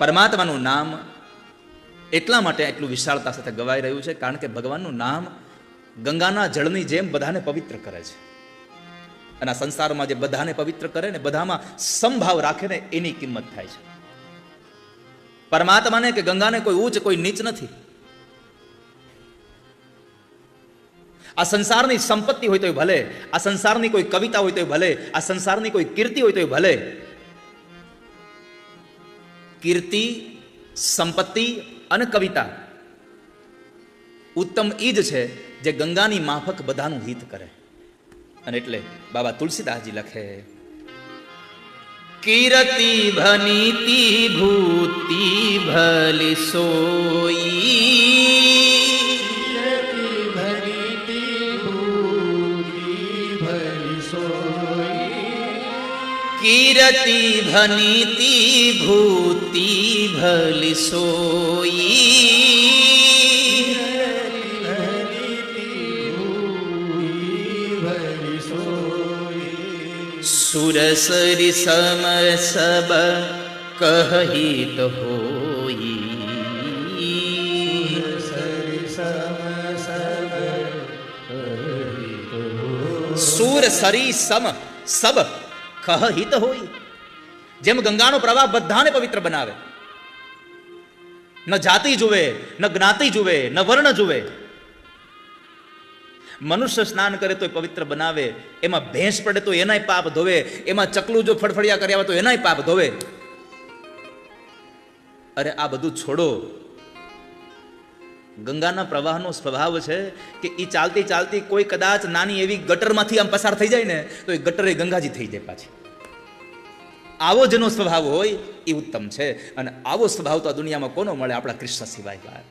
પરમાત્માનું નામ એટલા માટે એટલું વિશાળતા સાથે ગવાઈ રહ્યું છે કારણ કે ભગવાનનું નામ ગંગાના જળની જેમ બધાને પવિત્ર કરે છે. અને આ સંસારમાં જે બધાને પવિત્ર કરે ને, બધામાં સમભાવ રાખે ને, એની કિંમત થાય છે. પરમાત્માને કે ગંગાને કોઈ ઉચ્ચ કોઈ નીચ નથી. આ સંસારની સંપત્તિ હોય તોય ભલે, આ સંસારની કોઈ કવિતા હોય તોય ભલે, આ સંસારની કોઈ કીર્તિ હોય તોય ભલે, કીર્તિ, સંપત્તિ અને કવિતા ઉત્તમ ઈ જ છે જે ગંગાની માફક બધાનું હિત કરે. અને એટલે બાબા તુલસીદાસજી લખે, કીર્તિ ભનીતિ ભૂતિ ભલી સોઈ, કીર્તિ ભનીતિ ભૂતિ ભલી સોઈ, સુરસરી સમ સબ કહિત હોઈ, સુર સરી સમ સબ કહિત હોય. જેમ ગંગાનો પ્રવાહ બધાને પવિત્ર બનાવે, ન જાતિ જુએ, ન જ્ઞાતિ જુએ, ન વર્ણ જુએ. મનુષ્ય સ્નાન કરે તો પવિત્ર બનાવે, એમાં ભેંસ પડે તો એનાય પાપ ધોવે, એમાં ચકલું જો ફડફડિયા કર્યા હોય તો એનાય પાપ ધોવે. અરે આ બધું છોડો. ગંગાના પ્રવાહનો સ્વભાવ છે કે એ ચાલતી ચાલતી કોઈ કદાચ નાની એવી ગટરમાંથી આમ પસાર થઈ જાય ને તો એ ગટર એ ગંગાજી થઈ જાય પાછી. આવો જેનો સ્વભાવ હોય એ ઉત્તમ છે. અને આવો સ્વભાવ તો આ દુનિયામાં કોનો મળે? આપણા કૃષ્ણ સિવાય,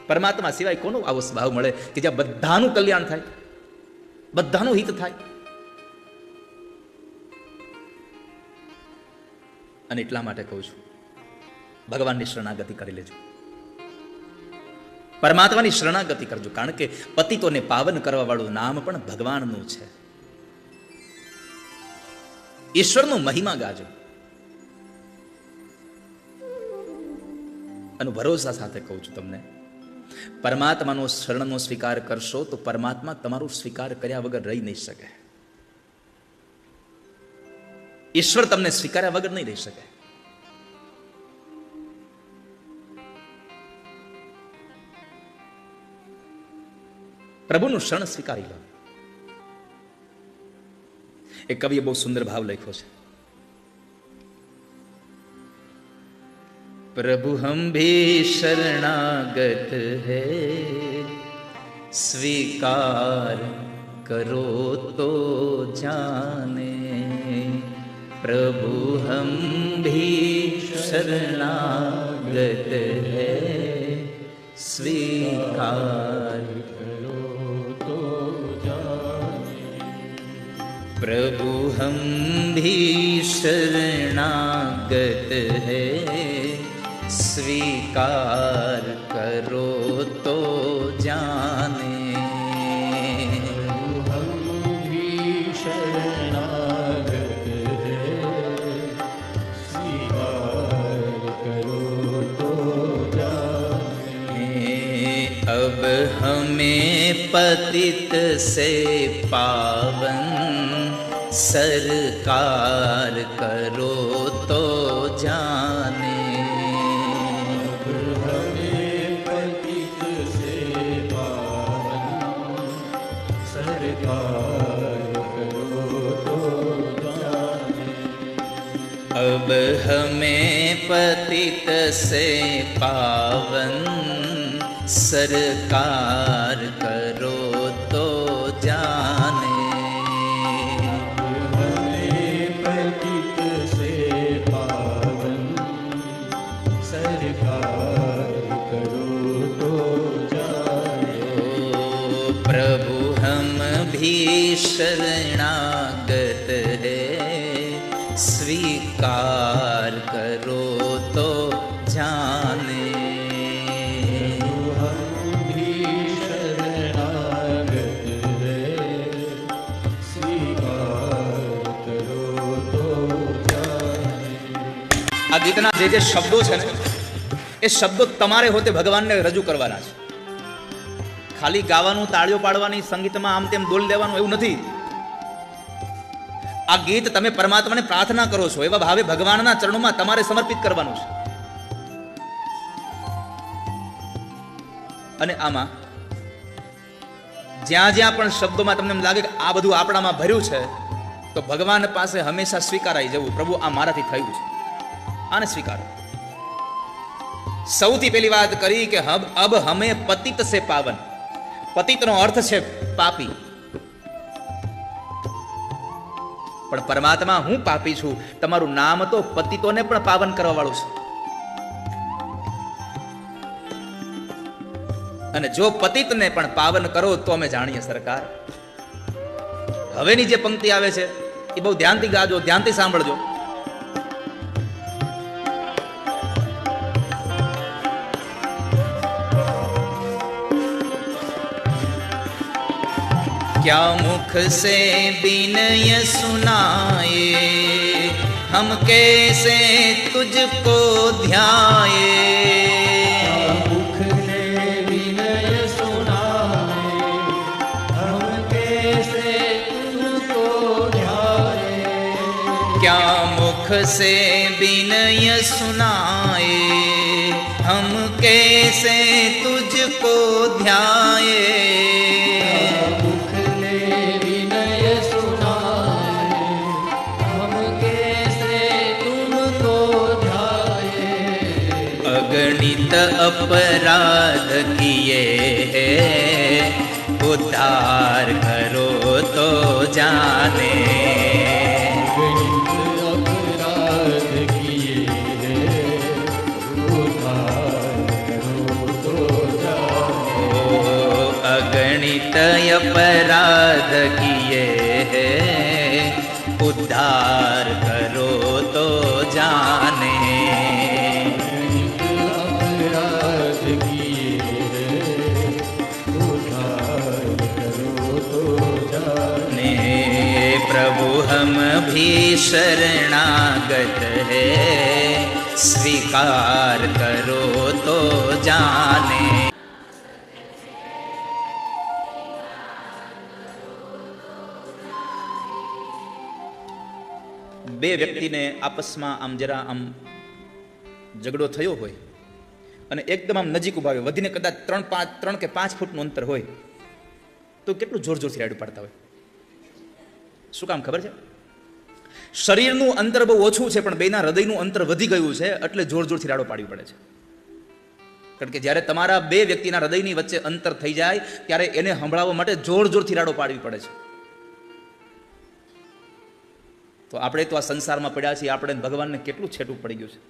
પરમાત્મા સિવાય કોનો આવો સ્વભાવ મળે કે જ્યાં બધાનું કલ્યાણ થાય, બધાનું હિત થાય. અને એટલા માટે કહું છું, ભગવાનની શરણાગતિ કરી લેજો, પરમાત્માની શરણાગતિ કરજો. કારણ કે પતિતોને પાવન કરવા વાળું નામ પણ ભગવાનનું છે. ઈશ્વરનો મહિમા ગાજો અને ભરોસા સાથે કહું છું તમને, પરમાત્માનો શરણનો સ્વીકાર કરશો તો પરમાત્મા તમારો સ્વીકાર કર્યા વગર રહી નહીં શકે. ઈશ્વર તમને સ્વીકાર્યા વગર નહીં રહી શકે. પ્રભુનું શરણ સ્વીકારી લો. એક કવિએ બહુ સુંદર ભાવ લખ્યો છે, प्रभु हम भी शरणागत है, स्वीकार करो तो जाने, प्रभु हम भी शरणागत है, स्वीकार करो तो जाने, प्रभु हम भी शरणागत है, स्वीकार करो तो जाने, हम भी शरणागत है, स्वीकार करो तो जाने, अब हमें पतित से पावन सरकार करो तो जाने, अब हमें पतित से पावन सरकार करो तो जाने, हमें पतित से पावन सरकार करो तो जाने, प्रभु हम भी शरणागत है, स्वीकार करो तो जाने, हम भी शरणागत है, स्वीकार करो तो जाने. ગીતના જે જે શબ્દો છે ને એ શબ્દો તમારે હોતે ભગવાનને રજૂ કરવાના છે. ખાલી ગાવાનું, તાળીઓ પાડવાની, સંગીતમાં આમ તેમ દોલ દેવાનું એવું નથી. આ ગીત તમે પરમાત્માને પ્રાર્થના કરો છો એવા ભાવે ભગવાનના ચરણોમાં તમારે સમર્પિત કરવાનું છે. અને આમાં જ્યાં જ્યાં પણ શબ્દોમાં તમને એમ લાગે કે આ બધું આપણામાં ભર્યું છે, તો ભગવાન પાસે હંમેશા સ્વીકારાઈ જવું, પ્રભુ આ મારાથી થયું છે, આને સ્વીકારો. સૌથી પહેલી વાત કરી કે અબ હમે પતિત સે પાવન. પતિતનો અર્થ છે પાપી, પણ પરમાત્મા હું પાપી છું, તમારું નામ તો પતિતોને પણ પાવન કરવા વાળું છે. અને જો પતિતને પણ પાવન કરો તો અમે જાણીએ સરકાર. હવેની જે પંક્તિ આવે છે એ બહુ ધ્યાનથી ગાજો, ધ્યાનથી સાંભળજો. क्या मुख से बिनय सुनाए, हम कैसे तुझको ध्याए. मुख से विनय सुनाए, हम कैसे तुझको ध्याए. क्या मुख से बिनय सुनाए, हम कैसे तुझको ध्याए. अगणित अपराध किए हैं, उद्धार करो तो जाने. अपराध किए हैं, उद्धार करो तो जाने. अगणित अपराध किए हैं, उद्धार करो तो जाने. प्रभु हम भी शरणागत है, स्वीकार करो तो जाने. બે વ્યક્તિને આપસમાં આમ જરા આમ ઝઘડો થયો હોય અને એકદમ આમ નજીક ઉભા હોય, વધીને કદાચ 3 કે 5 ફૂટનું અંતર હોય, તો કેટલું જોર જોરથી રાડું પાડતા હોય. શું કામ ખબર છે? શરીરનું અંતર બહુ ઓછું છે, પણ બેના હૃદયનું અંતર વધી ગયું છે, એટલે જોર જોરથી રાડો પાડવી પડે છે. કારણ કે જ્યારે તમારા બે વ્યક્તિના હૃદયની વચ્ચે અંતર થઈ જાય ત્યારે એને સંભળાવવા માટે જોર જોરથી રાડો પાડવી પડે છે. તો આપણે તો આ સંસારમાં પડ્યા છીએ, આપણે ભગવાનને કેટલું છેટું પડી ગયું છે.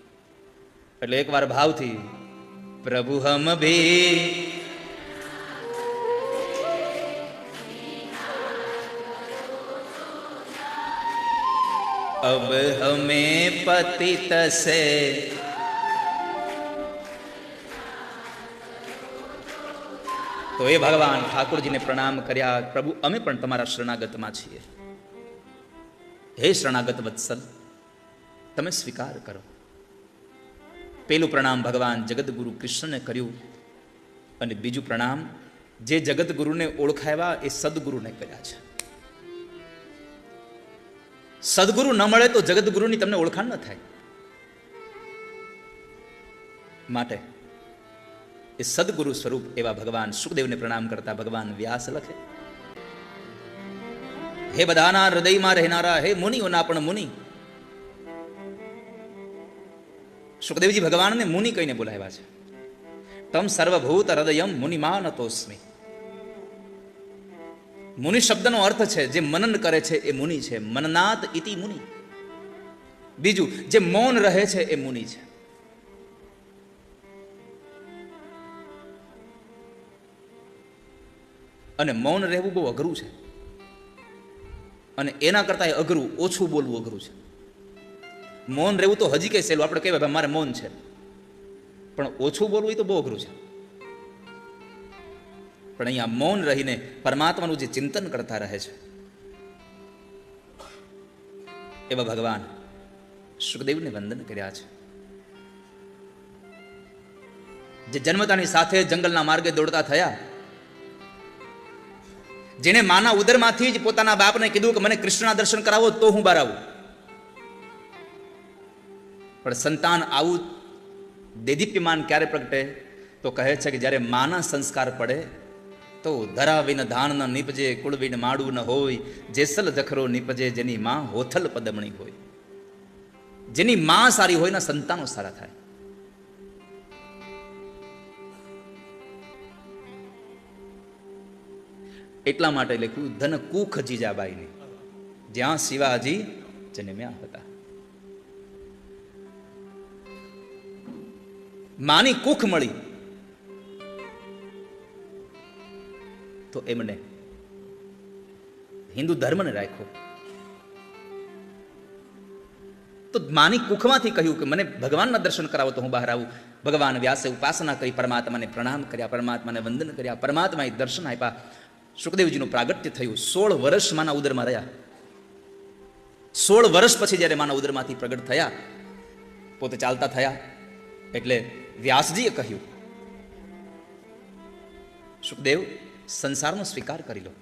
એટલે એકવાર ભાવથી પ્રભુ હમ ભી अब हमें पतित से તો એ ભગવાન ઠાકોરજીને પ્રણામ કર્યા, પ્રભુ અમે પણ તમારા શરણાગતમાં છીએ, હે શરણાગત વત્સલ તમે સ્વીકાર કરો. પેલું પ્રણામ ભગવાન જગતગુરુ કૃષ્ણને કર્યું, અને બીજું પ્રણામ જે જગતગુરુને ઓળખાવ્યા એ સદગુરુને કર્યા છે. સદગુરુ ન મળે તો જગતગુરુની તમને ઓળખાણ ન થાય. માટે એ સદગુરુ સ્વરૂપ એવા ભગવાન સુખદેવને પ્રણામ કરતા ભગવાન વ્યાસ લખે, હે બધાના હૃદયમાં રહેનારા, હે મુનિઓના પણ મુનિ. સુખદેવજી ભગવાનને મુનિ કહીને બોલાવ્યા છે. તમ સર્વભૂત હૃદયમ મુનિમાનતોસ્મી. મુનિ શબ્દનો અર્થ છે જે મનન કરે છે એ મુનિ છે. મનનાત ઇતિ મુનિ. બીજું જે મૌન રહે છે એ મુનિ છે. અને મૌન રહેવું બહુ અઘરું છે, અને એના કરતા અઘરું ઓછું બોલવું અઘરું છે. મૌન રહેવું તો હજી કઈ સહેલું, આપણે કહેવાય મારે મૌન છે, પણ ઓછું બોલવું એ તો બહુ અઘરું છે. પણ અહીંયા મૌન રહીને પરમાત્માનું જે ચિંતન કરતા રહે છે એવા ભગવાન સુખદેવને વંદન કર્યા છે. જે જન્મતાની સાથે જંગલના માર્ગે દોડતા થયા, જેને માના ઉદરમાંથી જ પોતાના બાપને કીધું કે મને કૃષ્ણના દર્શન કરાવો તો હું બહાર આવું, પણ સંતાન આવું દેદીપ્યમાન ક્યારે પ્રગટે? તો કહે છે કે જ્યારે માના સંસ્કાર પડે તો ધરાવીને ધાન ન નીપજે, કુળવીને માડું ન હોય, જેસલ જખરો નીપજે, જેની માં હોથલ પદમણી હોય. જેની માં સારી હોય ના સંતાનો સારા થાય. એટલા માટે લખ્યું ધન કુખ જીજાબાઈને, જ્યાં શિવાજી જન્મ્યા હતા. માની કુખ મળી તો એમને હિન્દુ ધર્મને રાખ્યો. તો માની કુખમાંથી કહ્યું કે મને ભગવાનના દર્શન કરાવો તો હું બહાર આવું. ભગવાન વ્યાસે ઉપાસના કરી, પરમાત્માને પ્રણામ કર્યા, પરમાત્માને વંદન કર્યા, પરમાત્માએ દર્શન આપ્યા. સુખદેવજીનું પ્રાગટ્ય થયું. 16 વર્ષ માના ઉદરમાં રહ્યા. 16 વર્ષ પછી જ્યારે માના ઉદરમાંથી પ્રગટ થયા, પોતે ચાલતા થયા, એટલે વ્યાસજીએ કહ્યું, સુખદેવ સંસારનો સ્વીકાર કરી લો.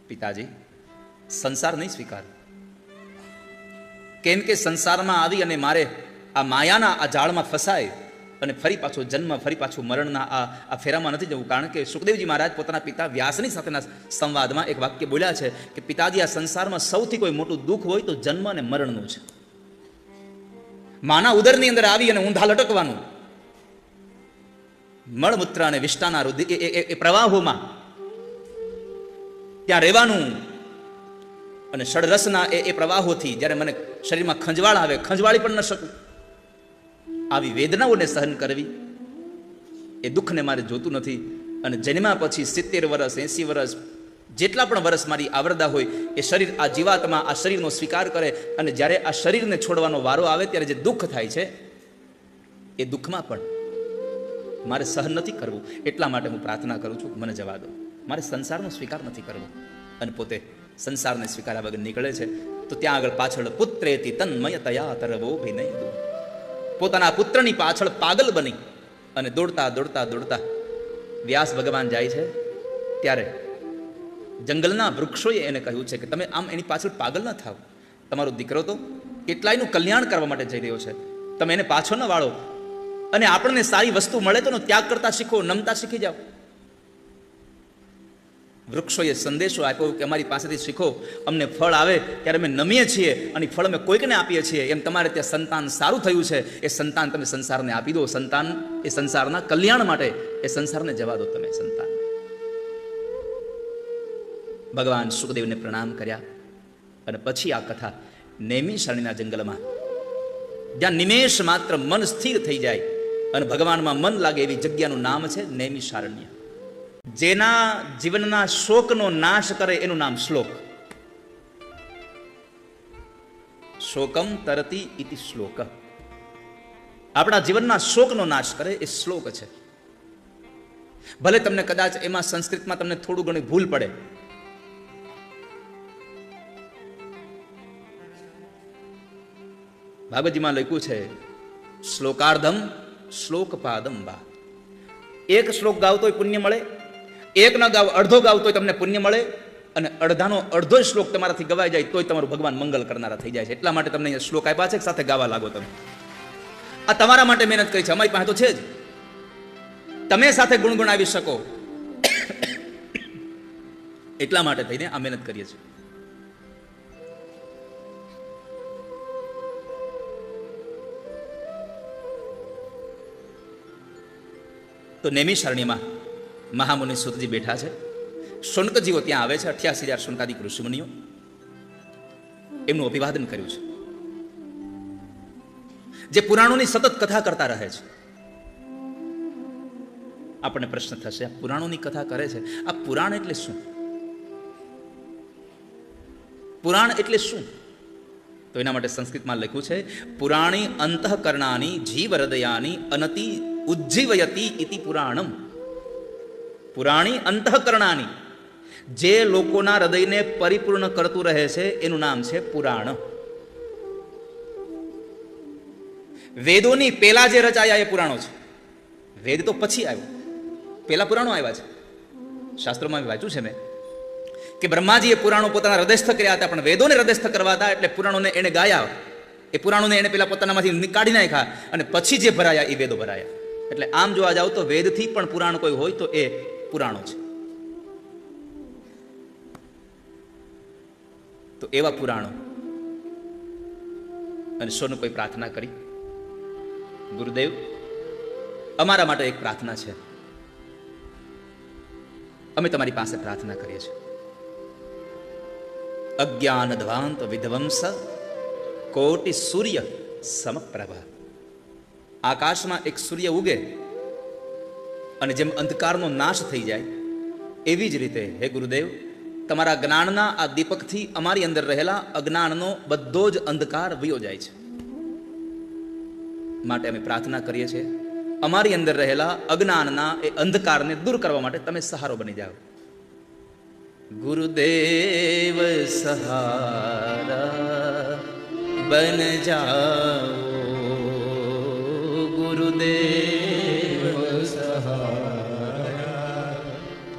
પિતાજી, સંસાર નહીં સ્વીકાર. કેમ કે સંસારમાં આવી અને મારે આ માયાના આ જાળમાં ફસાય અને ફરી પાછો જન્મ, ફરી પાછું મરણના આ ફેરામાં નથી જવું. કારણ કે સુખદેવજી મહારાજ પોતાના પિતા વ્યાસની સાથેના સંવાદમાં એક વાક્ય બોલ્યા છે કે પિતાજી, આ સંસારમાં સૌથી કોઈ મોટું દુઃખ હોય તો જન્મ અને મરણનું છે. માના ઉદરની અંદર આવી અને ઊંધા લટકવાનું, મળમૂત્ર અને વિષ્ટાના રુધિર એ પ્રવાહોમાં ત્યાં રહેવાનું, અને ષડરસના એ પ્રવાહોથી જ્યારે મને શરીરમાં ખંજવાળ આવે, ખંજવાળી પણ ન શકું. આવી વેદનાઓને સહન કરવી, એ દુઃખને મારે જોતું નથી. અને જન્મ્યા પછી 70 વર્ષ 80 વર્ષ જેટલા પણ વર્ષ મારી આવરદા હોય, એ શરીર, આ જીવાત્મા આ શરીરનો સ્વીકાર કરે, અને જ્યારે આ શરીરને છોડવાનો વારો આવે ત્યારે જે દુઃખ થાય છે, એ દુઃખમાં પણ મારે સહન નથી કરવું. એટલા માટે હું પ્રાર્થના કરું છું, મને જવા દો, મારે સંસારનો સ્વીકાર નથી કરવો. અને પોતે સંસારને સ્વીકાર્યા વગર નીકળે છે. તો ત્યાં આગળ પાછળ પુત્રેતી તન્મયતયા તરવો વિનય, પોતાના પુત્રની પાછળ પાગલ બની અને દોડતા દોડતા દોડતા વ્યાસ ભગવાન જાય છે. ત્યારે જંગલના વૃક્ષોએ એને કહ્યું છે કે તમે આમ એની પાછળ પાગલ ન થાવ. તમારો દીકરો તો કેટલાયનું કલ્યાણ કરવા માટે જઈ રહ્યો છે, તમે એને પાછો ન વાળો. અને આપણને સારી વસ્તુ મળે તો ત્યાગ કરતા શીખો, નમતા શીખી જાઓ. વૃક્ષોએ સંદેશો આપ્યો કે અમારી પાસેથી શીખો, અમને ફળ આવે ત્યારે અમે નમીએ છીએ અને ફળ અમે કોઈકને આપીએ છીએ. એમ તમારે ત્યાં સંતાન સારું થયું છે, એ સંતાન તમે સંસારને આપી દો. સંતાન એ સંસારના કલ્યાણ માટે, એ સંસારને જવા દો તમે સંતાન. ભગવાન સુખદેવને પ્રણામ કર્યા અને પછી આ કથા નૈમિષારણ્યના જંગલમાં, જ્યાં નિમેષ માત્ર મન સ્થિર થઈ જાય અને ભગવાનમાં મન લાગે એવી જગ્યાનું નામ છે નૈમિષારણ્ય. જેના જીવનના શોકનો નાશ કરે એનું નામ શ્લોક. શોકમ તરતી ઇતિ શ્લોક. આપણા જીવનના શોકનો નાશ કરે એ શ્લોક છે. ભલે તમને કદાચ એમાં સંસ્કૃતમાં તમને થોડું ઘણી ભૂલ પડે, ભાગવતજીમાં લખ્યું છે શ્લોકાર્ધમ શ્લોકપાદમ વા. એક શ્લોક ગાવ તોય પુણ્ય મળે, એક ન ગાવ, અડધો ગાવ તોય તમને પુણ્ય મળે, અને અડધાનો અડધો શ્લોક તમારાથી ગવાઈ જાય તોય તમારું ભગવાન મંગલ કરનારા થઈ જાય છે. એટલા માટે તમને અહીંયા શ્લોક આપ્યા છે, સાથે ગાવા લાગો. તમે આ તમારા માટે મહેનત કરી છે, અમારી પાસે તો છે જ. તમે સાથે ગુણગુણાવી શકો એટલા માટે થઈને આ મહેનત કરીએ છીએ. તો નૈમિષારણ્યમાં મહામુનિ સુતજી બેઠા છે. શૌનકજીઓ ત્યાં આવે છે. 88,000 શૌનકાદિક ઋષિમુનિઓ એમનું અભિવાદન કર્યું છે, જે પુરાણોની સતત કથા કરતા રહે છે. આપણને પ્રશ્ન થશે, આ પુરાણોની કથા કરે છે, આ પુરાણ એટલે શું? પુરાણ એટલે શું? તો એના માટે સંસ્કૃતમાં લખ્યું છે પુરાણી અંતઃકરણાની જીવ હૃદયાની અનતિ ઉજ્જીવયતી ઇતિ પુરાણમ. પુરાણી અંતઃકરણાની, જે લોકોના હૃદયને પરિપૂર્ણ કરતું રહે છે એનું નામ છે પુરાણ. વેદોની પેલા જે રચાયા એ પુરાણો છે. વેદ તો પછી આવ્યો, પેલા પુરાણો આવ્યા છે. શાસ્ત્રોમાં વાંચ્યું છે મેં કે બ્રહ્માજીએ પુરાણો પોતાના હૃદયસ્થ કર્યા હતા, પણ વેદોને હૃદયસ્થ કરવા હતા એટલે પુરાણોને એને ગાયા, એ પુરાણોને એને પેલા પોતાનામાંથી કાઢી નાખ્યા અને પછી જે ભરાયા એ વેદો ભરાયા. એટલે આમ જોવા જાવ તો વેદથી પણ પુરાણ કોઈ હોય તો એ પુરાણો છે. તો એવા પુરાણો અને શોનું કોઈ પ્રાર્થના કરી, ગુરુદેવ અમારા માટે એક પ્રાર્થના છે, અમે તમારી પાસે પ્રાર્થના કરીએ છીએ. અજ્ઞાન ધ્વાંત વિધ્વંસ કોટિ સૂર્ય સમપ્રભ. આકાશમાં એક સૂર્ય ઉગે અને જેમ અંધકારનો નાશ થઈ જાય એવી જ રીતે હે ગુરુદેવ તમારા જ્ઞાનના આ દીપકથી અમારી અંદર રહેલા અજ્ઞાનનો બધો જ અંધકાર વયો જાય છે. માટે અમે પ્રાર્થના કરીએ છીએ અમારી અંદર રહેલા અજ્ઞાનના એ અંધકારને દૂર કરવા માટે તમે સહારો બની જાઓ. ગુરુદેવ સહારા બન જાઓ, ગુરુદેવ સહારા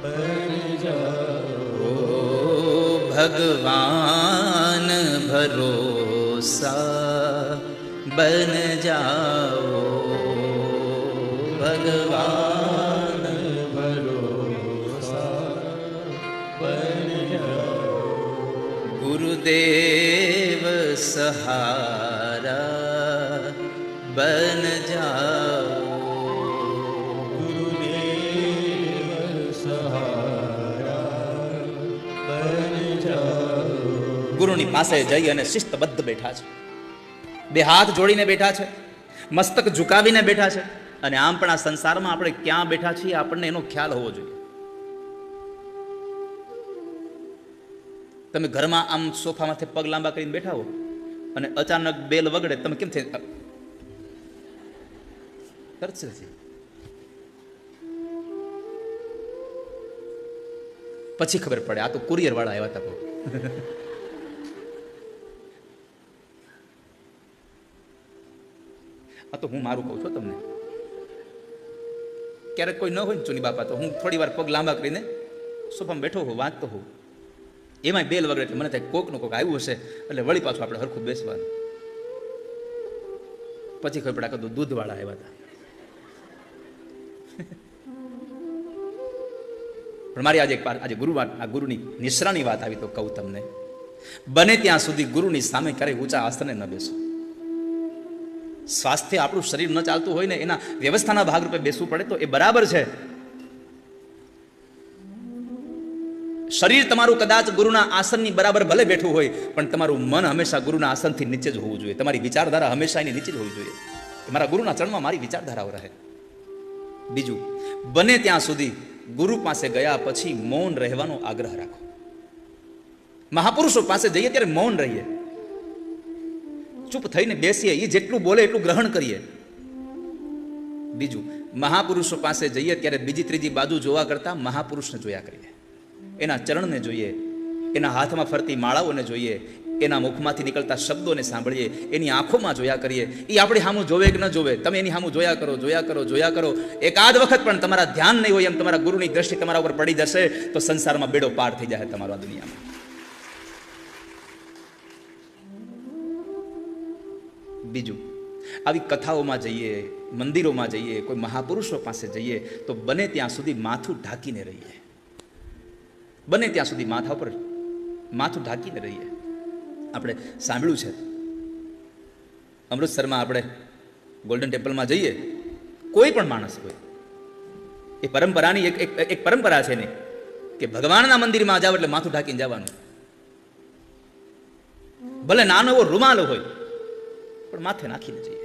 બન જાઓ, ભગવાન ભરોસા બન જાઓ, ભગવાન ભરોસા બન જાઓ, ગુરુદેવ સહારા બન જાઓ, ગુરુદેવ સહારા બન જાઓ. ગુરુની પાસે જઈ અને શિસ્તબદ્ધ બેઠા છે, બે હાથ જોડીને બેઠા છે, મસ્તક ઝુકાવીને બેઠા છે. અને આમ પણ આ સંસારમાં આપણે ક્યાં બેઠા છીએ આપણને એનો ખ્યાલ હોવો જોઈએ. તમે ઘરમાં આમ સોફામાંથી પગ લાંબા કરીને બેઠા હો અને અચાનક બેલ વગડે, તમે કેમ થઈ તરત છે? પછી ખબર પડે આ તો કુરિયર વાળા આવ્યા હતા. આ તો હું મારું કહું છું તમને. ક્યારેક કોઈ ન હોય ને ચુની બાપા તો હું થોડી વાર પગ લાંબા કરીને સોફામાં બેઠો હોઉં, વાંચતો હોઉં, એમાં બેલ વગર એટલે મને થાય કોકનું કોક આવ્યું હશે એટલે વળી પાછું આપણે હરખું બેસવાનું. પછી ખબર પડે તો દૂધવાળા આવ્યા હતા. પણ મારી આજે આ ગુરુની નિશ્રાની વાત આવી તો કહું તમને, બને ત્યાં સુધી ગુરુની સામે ક્યારેય ઊંચા આસને ન બેસો. સ્વાસ્થ્ય આપણું શરીર ન ચાલતું હોય ને એના વ્યવસ્થાના ભાગરૂપે બેસવું પડે તો એ બરાબર છે. શરીર તમારું કદાચ ગુરુના આસનની બરાબર ભલે બેઠું હોય પણ તમારું મન હંમેશા ગુરુના આસનથી નીચે જ હોવું જોઈએ. તમારી વિચારધારા હંમેશા એની નીચે જ હોવી જોઈએ. મારા ગુરુના ચરણમાં મારી વિચારધારાઓ રહે. બીજું, બને ત્યાં સુધી ગુરુ પાસે ગયા પછી મૌન રહેવાનો આગ્રહ રાખો. મહાપુરુષો પાસે જઈએ ત્યારે મૌન રહીએ, ચૂપ થઈને બેસીએ, એ જેટલું બોલે એટલું ગ્રહણ કરીએ. બીજું, મહાપુરુષો પાસે જઈએ ત્યારે બીજી ત્રીજી બાજુ જોવા કરતા મહાપુરુષને જોયા કરીએ, એના ચરણને જોઈએ, એના હાથમાં ફરતી માળાઓને જોઈએ, એના મુખમાંથી નીકળતા શબ્દોને સાંભળીએ, એની આંખોમાં જોયા કરીએ. એ આપણી સામું જોવે કે ન જોવે, તમે એની સામું જોયા કરો, જોયા કરો, જોયા કરો. એકાદ વખત પણ તમારા ધ્યાન નહીં હોય એમ તમારા ગુરુની દ્રષ્ટિ તમારા ઉપર પડી જશે તો સંસારમાં બેડો પાર થઈ જાય તમારો આ દુનિયામાં. બીજું, આવી કથાઓમાં જઈએ, મંદિરોમાં જઈએ, કોઈ મહાપુરુષો પાસે જઈએ તો બને ત્યાં સુધી માથું ઢાંકીને રહીએ. બને ત્યાં સુધી માથા ઉપર માથું ઢાંકીને રહીએ. આપણે સાંભળ્યું છે અમૃતસરમાં આપણે ગોલ્ડન ટેમ્પલમાં જઈએ, કોઈ પણ માણસ હોય, એ પરંપરાની એક પરંપરા છે ને કે ભગવાનના મંદિરમાં જાવ એટલે માથું ઢાંકીને જવાનું. ભલે નાનો એવો રૂમાલ હોય પણ માથે નાખીને જઈએ.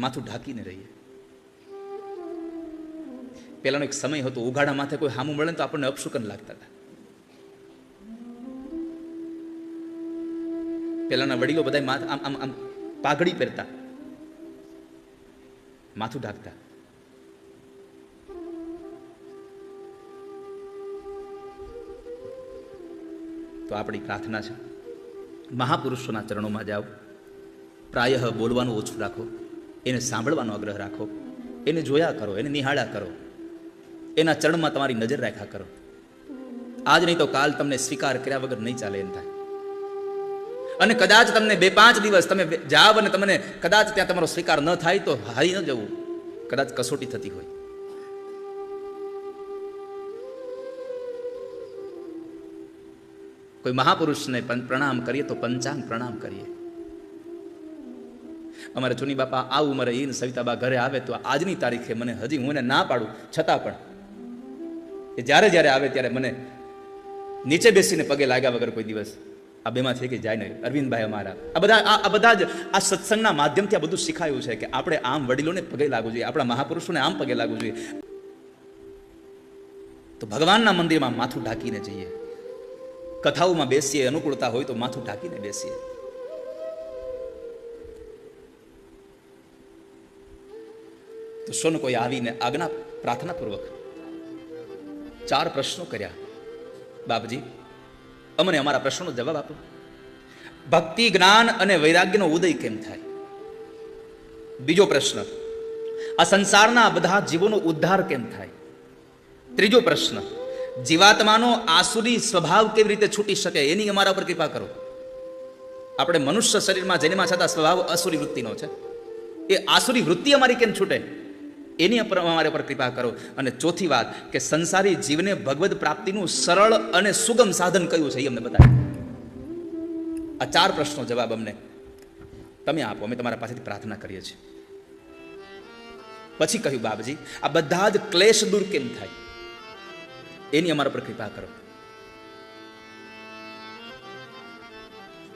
માથું ઢાંકીને રહીએ. પેલાનો એક સમય હતો, ઉઘાડા માથે કોઈ હામું મળે તો આપણને અપશુકન લાગતા હતા. પેલાના વડીલો બધા આમ આમ આમ પાઘડી પહેરતા, માથું ઢાંકતા. તો આપણી પ્રાર્થના છે મહાપુરુષોના ચરણોમાં જાઓ, પ્રાયઃ બોલવાનું ઓછું રાખો, એને સાંભળવાનો આગ્રહ રાખો, એને જોયા કરો, એને નિહાળ્યા કરો, એના ચરણમાં તમારી નજર રાખ્યા કરો. આજ નહીં તો કાલ તમને સ્વીકાર કર્યા વગર નહીં ચાલે એમ થાય. અને કદાચ તમને 2-5 દિવસ તમે જાવ અને તમને કદાચ ત્યાં તમારો સ્વીકાર ન થાય તો હારી ન જવું, કદાચ કસોટી થતી હોય. કોઈ મહાપુરુષને પ્રણામ કરીએ તો પંચાંગ પ્રણામ કરીએ. અમારે ચુની બાપા આ ઉંમરે ઈન સવિતાબા ઘરે આવે તો આજની તારીખે મને હજી હું એને ના પાડું છતાં પણ એ જ્યારે જ્યારે આવે ત્યારે મને નીચે બેસીને પગે લાગ્યા વગર કોઈ દિવસ આ બેમાંથી કે જાય નહીં. અરવિંદભાઈ અમારા આ બધા જ આ સત્સંગના માધ્યમથી આ બધું શીખાયું છે કે આપણે આમ વડીલોને પગે લાગવું જોઈએ, આપણા મહાપુરુષોને આમ પગે લાગવું જોઈએ. તો ભગવાનના મંદિરમાં માથું ઢાંકીને જઈએ, કથાઓમાં બેસીએ, અનુકૂળતા હોય તો માથું ઢાંકીને બેસીએ. તો સોન કોઈ આવીને આજ્ઞા પ્રાર્થનાપૂર્વક 4 પ્રશ્નો કર્યા. બાપજી, અમને અમારા પ્રશ્નનો જવાબ આપો. ભક્તિ, જ્ઞાન અને વૈરાગ્યનો ઉદય કેમ થાય? બીજો પ્રશ્ન, આ સંસારના બધા જીવોનો ઉદ્ધાર કેમ થાય? ત્રીજો પ્રશ્ન, જીવાત્માનો આસુરી સ્વભાવ કેવી રીતે છૂટી શકે એની અમારા પર કૃપા કરો. આપણે મનુષ્ય શરીરમાં જન્મા છતાં સ્વભાવ આસુરી વૃત્તિનો છે. એ આસુરી વૃત્તિ અમારી કેમ છૂટે એની અમારા પર કૃપા કરો. અને ચોથી વાત કે સંસારી જીવને ભગવદ પ્રાપ્તિનું સરળ અને સુગમ સાધન કયું છે એ અમને બતાવો. આ 4 પ્રશ્નો જવાબ અમને તમે આપો, અમે તમારા પાસેથી પ્રાર્થના કરીએ છીએ. પછી કહ્યું, બાપજી, આ બધા જ ક્લેશ દૂર કેમ થાય એની અમારા પર કૃપા કરો.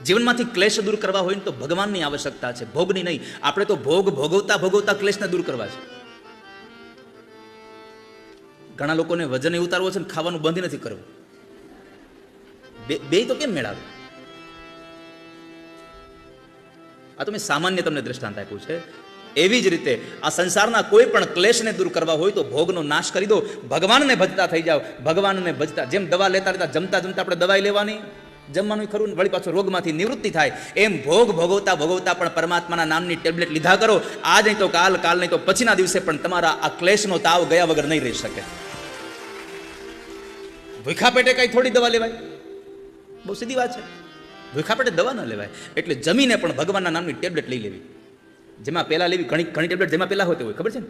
જીવનમાંથી ક્લેશ દૂર કરવા હોય ને તો ભગવાનની આવશ્યકતા છે, ભોગની નહીં. આપણે તો ભોગ ભોગવતા ભોગવતા ક્લેશને દૂર કરવા છે. ઘણા લોકોને વજન ઉતારવો છે ને ખાવાનું બંધ નથી કરવું. બે તો કેમ મેળાવે? આ તો મેં સામાન્ય તમને દ્રષ્ટાંત આપ્યું છે. એવી જ રીતે આ સંસારના કોઈ પણ ક્લેશને દૂર કરવા હોય તો ભોગનો નાશ કરી દો, ભગવાનને ભજતા થઈ જાઓ. ભગવાનને ભજતા, જેમ દવા લેતા રહેતા જમતા જમતા આપણે દવાઈ લેવાની, જમવાનું ખરું, વળી પાછું રોગમાંથી નિવૃત્તિ થાય, એમ ભોગ ભોગવતા ભોગવતા પણ પરમાત્માના નામની ટેબ્લેટ લીધા કરો. આજ નહીં તો કાલ, કાલ નહીં તો પછીના દિવસે પણ તમારા આ ક્લેશનો તાવ ગયા વગર નહીં રહી શકે. ભૂખા પેટે કઈ થોડી દવા લેવાય? બહુ સીધી વાત છે. ભૂખા પેટે દવા ન લેવાય. એટલે જમીને પણ ભગવાનના નામની ટેબ્લેટ લઈ લેવી. જેમાં પહેલા લેવી, ઘણી ટેબ્લેટ જેમાં પહેલા હોતી હોય, ખબર છે ને?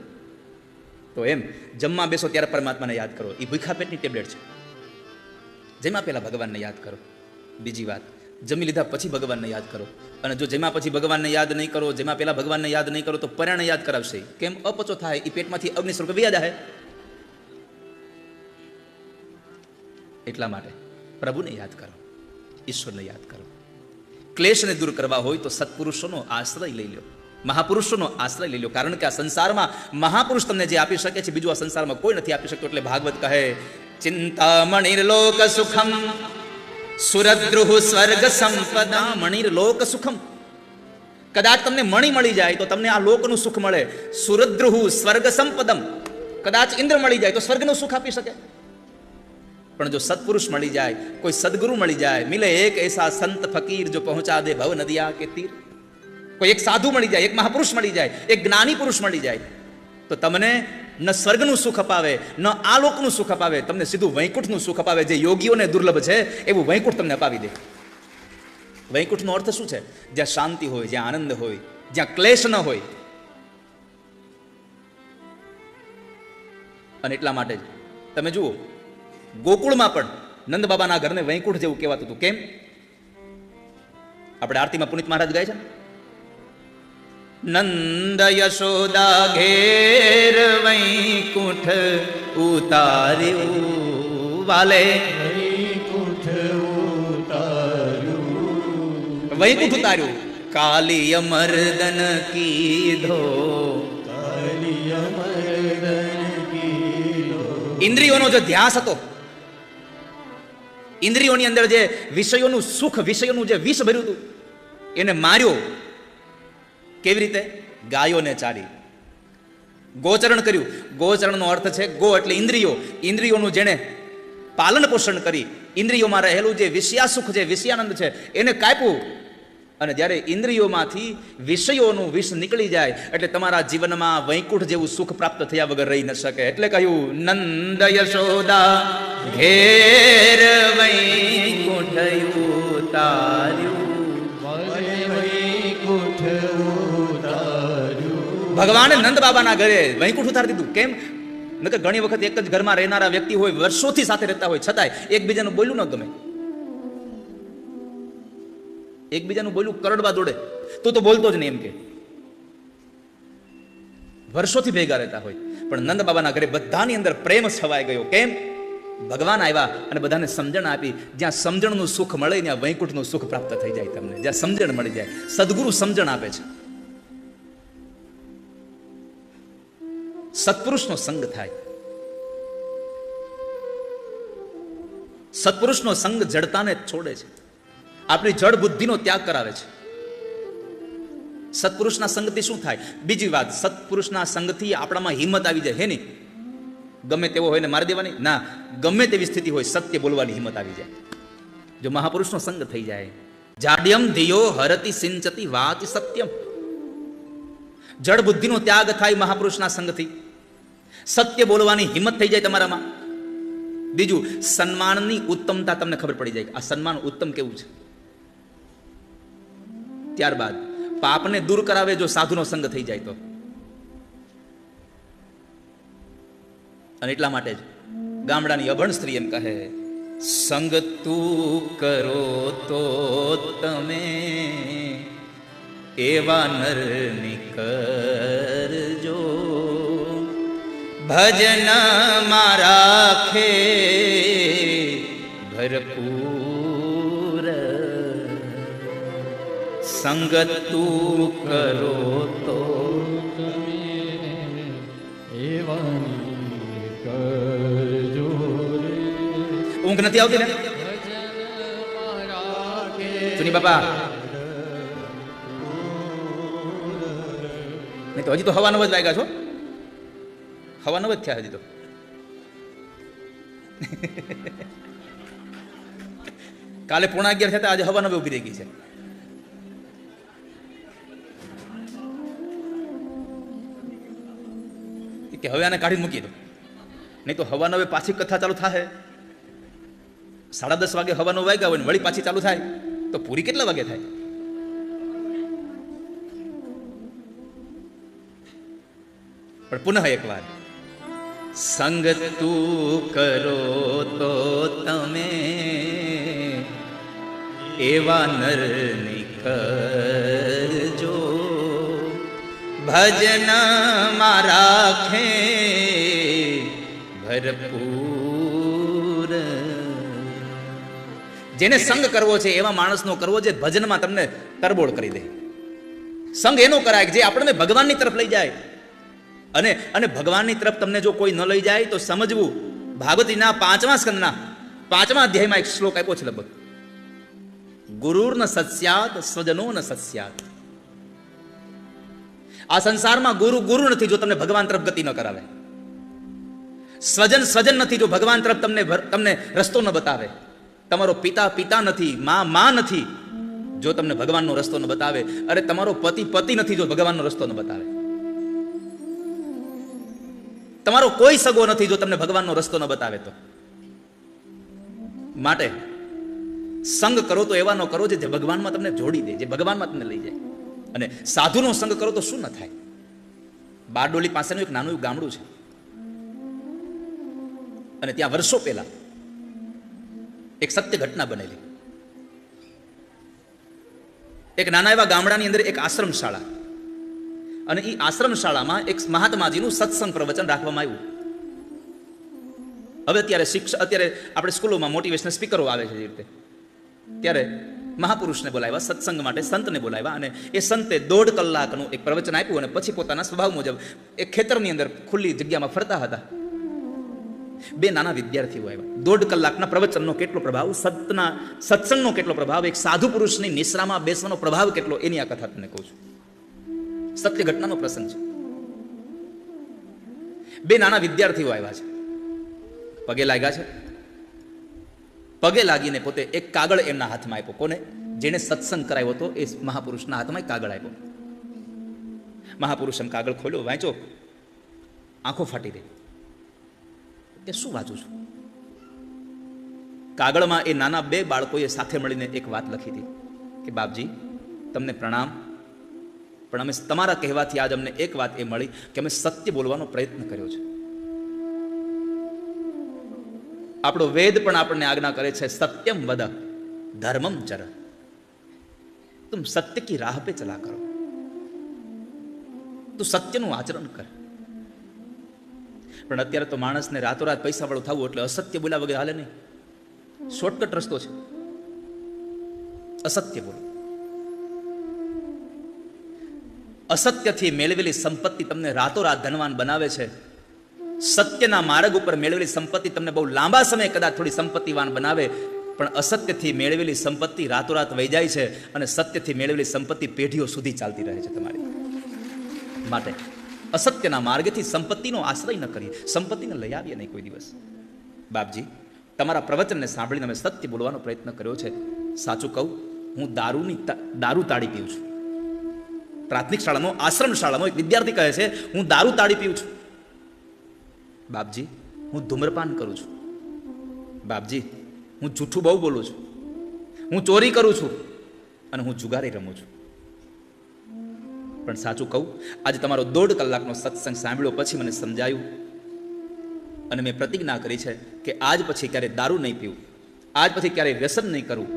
તો એમ જમવા બેસો ત્યારે પરમાત્માને યાદ કરો, એ ભૂખા પેટની ટેબ્લેટ છે. જેમાં પહેલા ભગવાનને યાદ કરો. બીજી વાત, જમી લીધા પછી ભગવાનને યાદ કરો. અને જો જેમાં પછી ભગવાનને યાદ નહીં કરો, જેમાં પહેલા ભગવાનને યાદ નહીં કરો તો પર્યાણે યાદ કરાવશે. કેમ? અપચો થાય, એ પેટમાંથી અગ્નિ સ્વરૂપે વ્યાજ આવે. એટલા માટે પ્રભુને યાદ કરો, ઈશ્વરને યાદ કરો. ક્લેશને દૂર કરવા હોય તો સત્પુરુષોનો આશ્રય લઈ લો, મહાપુરુષોનો આશ્રય લઈ લો. કારણ કે આ સંસારમાં મહાપુરુષ તમને જે આપી શકે છે બીજું આ સંસારમાં કોઈ નથી આપી શકતું. એટલે ભાગવત કહે, ચિંતામણિર્લોક સુખમ સુરદ્રુહ સ્વર્ગ સંપદા. મણિર્લોક સુખમ, કદાચ તમને મણિ મળી જાય તો તમને આ લોકનું સુખ મળે. સુરદ્રુહ સ્વર્ગ સંપદમ, કદાચ ઇન્દ્ર મળી જાય તો સ્વર્ગનું સુખ આપી શકે. પણ જો સત્પુરુષ મળી જાય, કોઈ સદગુરુ મળી જાય, મિલે એક એસા સંત ફકીર જો પહોંચા દે ભવ નદિયા કે તીર. કોઈ એક સાધુ મળી જાય, એક મહાપુરુષ મળી જાય, એક જ્ઞાની પુરુષ મળી જાય તો તમને ન સ્વર્ગનું સુખ અપાવે, ન આ લોકનું સુખ અપાવે, તમને સીધું વૈકુંઠનું સુખ અપાવે. જે યોગીઓને દુર્લભ છે એવું વૈકુંઠ તમને અપાવી દે. વૈકુંઠનો અર્થ શું છે? જ્યાં શાંતિ હોય, જ્યાં આનંદ હોય, જ્યાં ક્લેશ ન હોય. અને એટલા માટે જ તમે જુઓ, ગોકુળમાં પણ નંદ બાબાના ઘરને વૈકુંઠ જેવું કહેવાતું હતું. કેમ? આપણે આરતીમાં પુનિત મહારાજ ગાય છે, નંદ યશોદા ઘેર વૈકુંઠ ઉતાર્યું વાલે. વૈકુંઠ ઉતાર્યું. કાલિય મર્દન કીધો, ઇન્દ્રિયોનો જો ધ્યાસ હતો, ઇન્દ્રિયોની અંદર જે વિષયોનું સુખ, વિષયોનું જે વિષ ભર્યું હતું એને માર્યો. કેવી રીતે? ગાયોને ચારી, ગોચરણ કર્યું. ગોચરણનો અર્થ છે ગો એટલે ઇન્દ્રિયો. ઇન્દ્રિયોનું જેણે પાલન પોષણ કરી, ઇન્દ્રિયોમાં રહેલું જે વિષયા સુખ છે, વિષયાનંદ છે એને કાપ્યું. અને જ્યારે ઇન્દ્રિયોમાંથી વિષયોનું વિષ નીકળી જાય એટલે તમારા જીવનમાં વૈકુંઠ જેવું સુખ પ્રાપ્ત થયા વગર રહી ન શકે. એટલે કહ્યું નંદ યશોદા ઘેર વૈકુંઠ ઉતાર્યું. વૈકુંઠ ઉતાર્યું. ભગવાને નંદ બાબાના ઘરે વૈકુંઠ ઉતારી દીધું. કેમ? નકર ઘણી વખત એક જ ઘરમાં રહેનારા વ્યક્તિ હોય, વર્ષોથી સાથે રહેતા હોય, છતાંય એકબીજાનું બોલ્યું ન ગમે, એકબીજાનું બોલ્યું કરડવા દોડે. તું તો બોલતો જ નહીં એમ કે. વર્ષોથી ભેગા રહેતા હોય, પણ નંદ બાબાના ઘરે બધાની અંદર પ્રેમ છવાઈ ગયો. કેમ? ભગવાન આવ્યા અને બધાને સમજણ આપી. જ્યાં સમજણનું સુખ મળે ત્યાં વૈકુંઠનું સુખ પ્રાપ્ત થઈ જાય તમને. જ્યાં સમજણ મળી જાય, સદગુરુ સમજણ આપે છે. સત્પુરુષનો સંગ થાય. સત્પુરુષનો સંગ જડતાને છોડે છે, આપણી જડ બુદ્ધિનો ત્યાગ કરાવે છે. સત્પુરુષના સંગથી શું થાય? બીજી વાત, સત્પુરુષના સંગથી આપણામાં હિંમત આવી જાય. હે નહીં? ગમે તેવો હોય ને મારી દેવાની ના, ગમે તેવી સ્થિતિ હોય સત્ય બોલવાની હિંમત આવી જાય જો મહાપુરુષનો સંગ થઈ જાય. જાડ્યમ ધિયો હરતિ સિંચતી વાચી સત્યમ. જડ બુદ્ધિનો ત્યાગ થાય મહાપુરુષના સંગથી. સત્ય બોલવાની હિંમત થઈ જાય તમારામાં. બીજું, સન્માનની ઉત્તમતા તમને ખબર પડી જાય. આ સન્માન ઉત્તમ કેવું છે. ત્યારબાદ પાપને દૂર કરાવે જો સાધુનો સંગ થઈ જાય તો. અને એટલા માટે જ ગામડાની અભણ સ્ત્રી એમ કહે, સંગ તું કરો તો તમે એવા નર નિકરજો, ભજન મારા ખે ભરપૂર. સંગ તું કરો તો એવાની કરજો રે. ઊંઘ નથી આવતી ને સુની બાપા? નહીં તો હજી તો હવા 9 જ વાગ્યા છો. હવા 9 જ થયા હજી તો. કાલે 11:30 થયા, આજે હવા 9 ઉભી રહી ગઈ છે. કે હવે આને કાઢીને મૂકી દો, નહીં તો હવા 9 પાછી કથા ચાલુ થાય. 10:30 વાગે હવા 9 વાગ્યા હોય ને વળી પાછી ચાલુ થાય તો પૂરી કેટલા વાગે થાય? પણ પુનઃ એકવાર, સંગ તું કરો તો તમે એવા નર નિકરજો, ભજન મારા ખે ભરપૂર. જેને સંગ કરવો છે એવા માણસનો કરવો જે ભજનમાં તમને તરબોળ કરી દે. સંગ એનો કરાય જે આપણને ભગવાનની તરફ લઈ જાય. અને ભગવાનની તરફ તમને જો કોઈ ન લઈ જાય તો સમજવું, ભાગવતીના 5મા સ્કંદના 5મા અધ્યાયમાં એક શ્લોક આપ્યો છે લગભગ, ગુરુર ન સત્સ્યાત સ્વજનો ન સત્સ્યાત. આ સંસારમાં ગુરુ નથી જો તમને ભગવાન તરફ ગતિ ન કરાવે. સ્વજન નથી જો ભગવાન તરફ તમને રસ્તો ન બતાવે. તમારો પિતા નથી, માં નથી જો તમને ભગવાનનો રસ્તો ન બતાવે. અરે તમારો પતિ નથી જો ભગવાનનો રસ્તો ન બતાવે. તમારો કોઈ સગો નથી જો તમને ભગવાનનો રસ્તો ન બતાવે. તો માટે સંગ કરો તો એવા નો કરો જે ભગવાનમાં તમને જોડી દે, જે ભગવાનમાં તમને લઈ જાય. અને સાધુનો સંગ કરો તો શું ન થાય? બારડોલી પાસેનું એક નાનું ગામડું છે અને ત્યાં વર્ષો પહેલા એક સત્ય ઘટના બનેલી. એક નાના એવા ગામડાની અંદર એક આશ્રમ શાળા, અને એ આશ્રમ શાળામાં એક મહાત્માજીનું સત્સંગ પ્રવચન રાખવામાં આવ્યું. હવે અત્યારે આપણે સ્કૂલોમાં મોટિવેશનલ સ્પીકરો આવે છે, જે રીતે ત્યારે મહાપુરુષને બોલાવ્યા, સત્સંગ માટે સંતને બોલાવ્યા, અને એ સંતે 1.5 કલાકનું એક પ્રવચન આપ્યું. અને પછી પોતાના સ્વભાવ મુજબ એક ખેતરની અંદર ખુલ્લી જગ્યામાં ફરતા હતા. 2 નાના વિદ્યાર્થીઓ આવ્યા. 1.5 કલાકના પ્રવચનનો કેટલો પ્રભાવ, સત્સંગનો કેટલો પ્રભાવ, એક સાધુ પુરુષની નિશ્રામાં બેસવાનો પ્રભાવ કેટલો, એની આ કથા તમને કહું છું. સત્ય ઘટનાનો પ્રસંગ છે. 2 નાના વિદ્યાર્થીઓ આવ્યા છે, પગે લાગ્યા છે. પગે લાગીને પોતે એક કાગળ એમના હાથમાં આપ્યો. કોને? જેને સત્સંગ કરાવ્યો હતો એ મહાપુરુષના હાથમાં એક કાગળ આવ્યો. મહાપુરુષ એમ કાગળ ખોલ્યો, વાંચો, આંખો ફાટી રહી કે શું વાંચું છું. કાગળમાં એ નાના બે બાળકોએ સાથે મળીને એક વાત લખી હતી કે બાપજી તમને પ્રણામ, પણ અમે તમારા કહેવાથી આજ અમને એક વાત એ મળી કે અમે સત્ય બોલવાનો પ્રયત્ન કર્યો છે. આપણો વેદ પણ આપણને આજ્ઞા કરે છે, સત્યમ વદ ધર્મમ ચર, તુમ સત્ય કી રાહ પે ચલા કરો, તું સત્યનું આચરણ કર. પણ અત્યારે તો માણસને રાતોરાત પૈસા વાળું થવું એટલે અસત્ય બોલ્યા વગર હાલે નહીં. શોર્ટકટ રસ્તો છે, અસત્ય બોલો. અસત્યથી મેળવેલી સંપત્તિ તમને રાતોરાત ધનવાન બનાવે છે. સત્યના માર્ગ ઉપર મેળવેલી સંપત્તિ તમને બહુ લાંબા સમય કદાચ થોડી સંપત્તિવાન બનાવે, પણ અસત્યથી મેળવેલી સંપત્તિ રાતોરાત વહી જાય છે અને સત્યથી મેળવેલી સંપત્તિ પેઢીઓ સુધી ચાલતી રહે છે તમારી. માટે અસત્યના માર્ગથી સંપત્તિનો આશ્રય ન કરીએ, સંપત્તિને લઈ આવીએ નહીં કોઈ દિવસ. બાપજી તમારા પ્રવચનને સાંભળીને અમે સત્ય બોલવાનો પ્રયત્ન કર્યો છે. સાચું કહું, હું દારૂ તાળી પીઉં છું. પ્રાથમિક શાળાનો, આશ્રમ શાળાનો એક વિદ્યાર્થી કહે છે હું દારૂ તાળી પીઉં છું. બાપજી હું ધૂમ્રપાન કરું છું. બાપજી હું જૂઠું બહુ બોલું છું, હું ચોરી કરું છું અને હું જુગારી રમું છું. પણ સાચું કહું, આજે તમારો 1.5 કલાકનો સત્સંગ સાંભળ્યો પછી મને સમજાયું અને મેં પ્રતિજ્ઞા કરી છે કે આજ પછી ક્યારે દારૂ નહીં પીવું, આજ પછી ક્યારે વ્યસન નહીં કરું,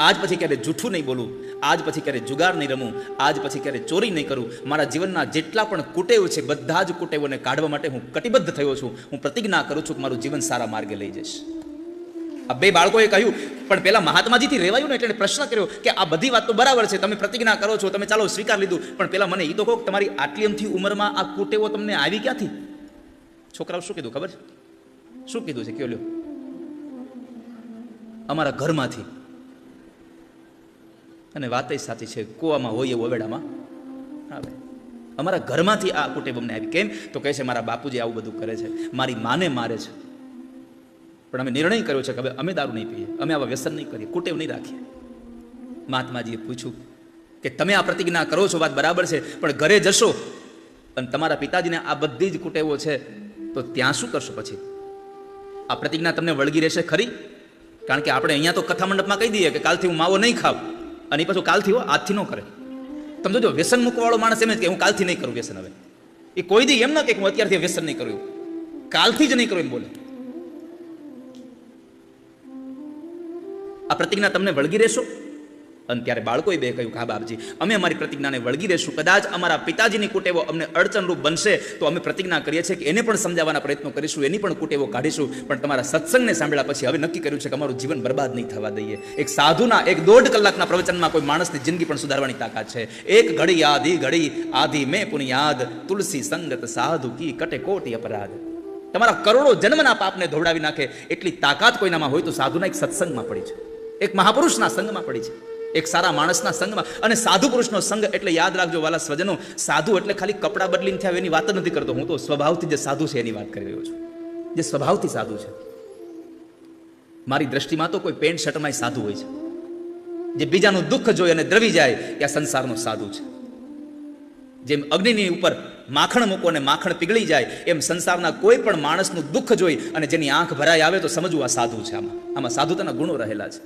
આજ પછી ક્યારે જૂઠું નહીં બોલું, આજ પછી ક્યારે જુગાર નહીં રમું, આજ પછી ક્યારે ચોરી નહીં કરું. મારા જીવનના જેટલા પણ કુટેવ છે બધા જ કુટેવોને કાઢવા માટે હું કટિબદ્ધ થયો છું. હું પ્રતિજ્ઞા કરું છું કે મારું જીવન સારા માર્ગે લઈ જઈશ. આ બે બાળકોએ કહ્યું, પણ પેલા મહાત્માજીથી રહેવાયું ને એટલે પ્રશ્ન કર્યો કે આ બધી વાત તો બરાબર છે, તમે પ્રતિજ્ઞા કરો છો, તમે ચાલો સ્વીકાર લીધું, પણ પેલા મને એ તો કહો તમારી આટલી અમથી ઉંમરમાં આ કુટેવો તમને આવી ક્યાંથી? છોકરાઓ શું કીધું ખબર છે? શું કીધું છે? કયો લ્યો. અમારા ઘરમાંથી. અને વાત સાચી છે, કુવામાં હોય એવું અવેડામાં આવે. અમારા ઘરમાંથી આ કુટેવ અમને આવી. કેમ? તો કહે છે મારા બાપુજી આવું બધું કરે છે, મારી માને મારે છે, પણ અમે નિર્ણય કર્યો છે કે હવે અમે દારૂ નહીં પીએ, અમે આવા વ્યસન નહીં કરીએ, કુટેવ નહીં રાખીએ. મહાત્માજીએ પૂછ્યું કે તમે આ પ્રતિજ્ઞા કરો છો, વાત બરાબર છે, પણ ઘરે જશો અને તમારા પિતાજીને આ બધી જ કુટેવો છે તો ત્યાં શું કરશો? પછી આ પ્રતિજ્ઞા તમને વળગી રહેશે ખરી? કારણ કે આપણે અહીંયા તો કથા મંડપમાં કહી દઈએ કે કાલથી હું માવો નહીં ખાવ, અને પાછું કાલથી આજથી ન કરે. તમે જોજો, વ્યસન મૂકવાવાળો માણસ એમ જ કે હું કાલથી નહીં કરું વ્યસન. હવે એ કોઈ દી એમ ન કે હું અત્યારથી વ્યસન નહીં કરું, કાલથી જ નહીં કરું એમ બોલે. આ પ્રતિજ્ઞા તમને વળગી રહેશો? અને ત્યારે બાળકોએ બે કહ્યું કે હા બાપજી અમે અમારી પ્રતિજ્ઞાને વળગી રહેશું. કદાચ અમારા પિતાજીની કુટેવો અમને અડચણરૂપ બનશે તો અમે પ્રતિજ્ઞા કરીએ છીએ કે એને પણ સમજાવવાના પ્રયત્નો કરીશું, એની પણ કુટેવો કાઢીશું. પણ તમારા સત્સંગને સાંભળ્યા પછી હવે નક્કી કર્યું છે કે અમારું જીવન બરબાદ નહીં થવા દઈએ. એક સાધુના 1.5 કલાકના પ્રવચનમાં કોઈ માણસની જિંદગી પણ સુધારવાની તાકાત છે. એક ઘડી આધી ઘડી આધી મેં પુનિયાદ, તુલસી સંગત સાધુ કી કટે કોટી અપરાધ. તમારા કરોડો જન્મના પાપને ધોવડાવી નાખે એટલી તાકાત કોઈનામાં હોય તો સાધુના એક સત્સંગમાં પડી છે, એક મહાપુરુષના સંગમાં પડી છે, એક સારા માણસના સંગમાં. અને સાધુ પુરુષનો સંગ એટલે યાદ રાખજો વાલા સ્વજનો, સાધુ એટલે ખાલી કપડાં બદલીને થયા એની વાત નથી કરતો હું. તો સ્વભાવથી જે સાધુ છે એની વાત કરી રહ્યો છું, જે સ્વભાવથી સાધુ છે. મારી દ્રષ્ટિમાં તો કોઈ પેન્ટ શર્ટમાં સાધુ હોય છે, જે બીજાનું દુઃખ જોઈ અને દ્રવી જાય એ આ સંસારનો સાધુ છે. જેમ અગ્નિની ઉપર માખણ મૂકો અને માખણ પીગળી જાય, એમ સંસારના કોઈ પણ માણસનું દુઃખ જોઈ અને જેની આંખ ભરાઈ આવે તો સમજવું આ સાધુ છે. આમાં સાધુતાના ગુણો રહેલા છે.